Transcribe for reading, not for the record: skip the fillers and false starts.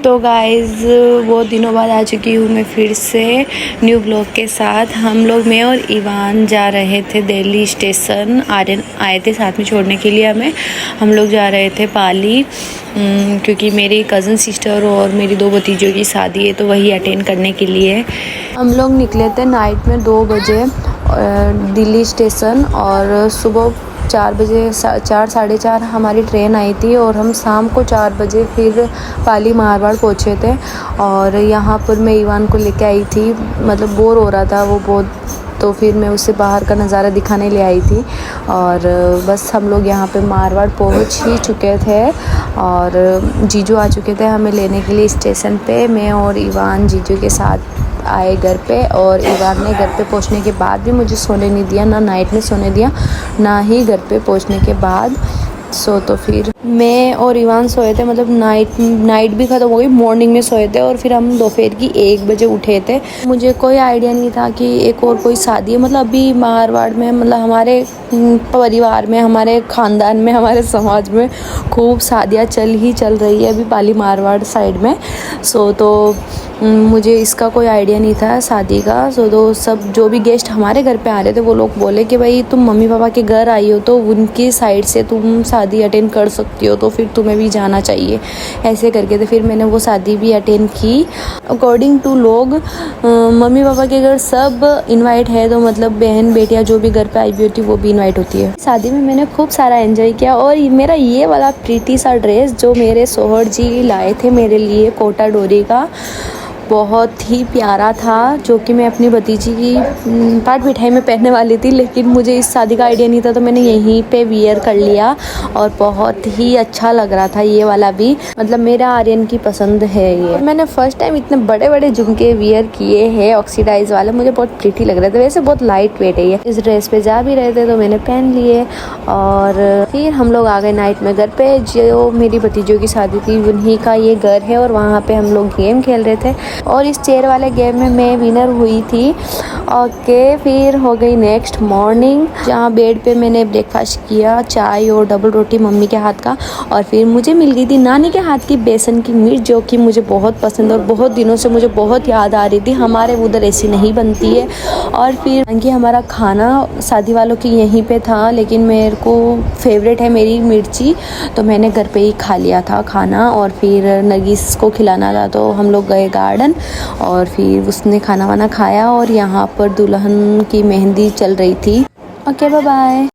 तो गाइज़ वो दिनों बाद आ चुकी हूँ मैं फिर से न्यू ब्लॉग के साथ। हम लोग मैं और इवान जा रहे थे दिल्ली स्टेशन। आर्यन आए थे साथ में छोड़ने के लिए हमें। हम लोग जा रहे थे पाली क्योंकि मेरी कज़न सिस्टर और मेरी 2 भतीजों की शादी है तो वही अटेंड करने के लिए हम लोग निकले थे नाइट में 2 बजे दिल्ली स्टेशन और सुबह 4 बजे 4 साढ़े 4 हमारी ट्रेन आई थी और हम शाम को 4 बजे फिर पाली मारवाड़ पहुँचे थे। और यहाँ पर मैं इवान को लेके आई थी, मतलब बोर हो रहा था वो बहुत, तो फिर मैं उसे बाहर का नज़ारा दिखाने ले आई थी। और बस हम लोग यहाँ पे मारवाड़ पहुँच ही चुके थे और जीजू आ चुके थे हमें लेने के लिए स्टेशन पे। मैं और इवान जीजू के साथ आए घर पे और इवान ने घर पे पहुँचने के बाद भी मुझे सोने नहीं दिया, ना नाइट में सोने दिया ना ही घर पे पहुँचने के बाद। तो फिर मैं और इवान सोए थे, मतलब नाइट भी ख़त्म हो गई, मॉर्निंग में सोए थे और फिर हम दोपहर की 1 बजे उठे थे। मुझे कोई आइडिया नहीं था कि एक और कोई शादी है, मतलब अभी मारवाड़ में, मतलब हमारे परिवार में, हमारे ख़ानदान में, हमारे समाज में खूब शादियाँ चल रही है अभी पाली मारवाड़ साइड में। तो मुझे इसका कोई आइडिया नहीं था शादी का। तो सब जो भी गेस्ट हमारे घर पे आ रहे थे वो लोग बोले कि भाई तुम मम्मी पापा के घर आई हो तो उनकी साइड से तुम शादी अटेंड कर सकती हो, तो फिर तुम्हें भी जाना चाहिए, ऐसे करके। तो फिर मैंने वो शादी भी अटेंड की। अकॉर्डिंग टू लोग मम्मी पापा के घर सब इन्वाइट है, तो मतलब बहन बेटियाँ जो भी घर पे आई हुई होती वो भी इन्वाइट होती है। शादी में मैंने खूब सारा एंजॉय किया और मेरा ये वाला प्रीटी सा ड्रेस जो मेरे सोहर जी लाए थे मेरे लिए कोटा डोरी का, बहुत ही प्यारा था, जो कि मैं अपनी भतीजी की पाठ मिठाई में पहनने वाली थी, लेकिन मुझे इस शादी का आइडिया नहीं था तो मैंने यहीं पे वियर कर लिया और बहुत ही अच्छा लग रहा था ये वाला भी। मतलब मेरा आर्यन की पसंद है ये। मैंने फर्स्ट टाइम इतने बड़े बड़े झुमके वियर किए हैं ऑक्सीडाइज वाले, मुझे बहुत प्रीटी लग रहे थे। वैसे बहुत लाइट वेट है ये। इस ड्रेस पे जा भी रहे थे तो मैंने पहन लिए और फिर हम लोग आ गए नाइट में घर पे। जो मेरी भतीजों की शादी थी उन्हीं का ये घर है और वहाँ पे हम लोग गेम खेल रहे थे और इस चेयर वाले गेम में मैं विनर हुई थी। ओके, फिर हो गई नेक्स्ट मॉर्निंग, जहाँ बेड पे मैंने ब्रेकफास्ट किया, चाय और डबल रोटी मम्मी के हाथ का। और फिर मुझे मिल गई थी नानी के हाथ की बेसन की मिर्च, जो कि मुझे बहुत पसंद और बहुत दिनों से मुझे बहुत याद आ रही थी। हमारे उधर ऐसी नहीं बनती है। और फिर कि हमारा खाना शादी वालों की यहीं पे था, लेकिन मेरे को फेवरेट है मेरी मिर्ची, तो मैंने घर पे ही खा लिया था खाना। और फिर नगीस को खिलाना था तो हम लोग गए गार्डन और फिर उसने खाना वाना खाया और यहाँ पर दुल्हन की मेहंदी चल रही थी। Okay, bye bye.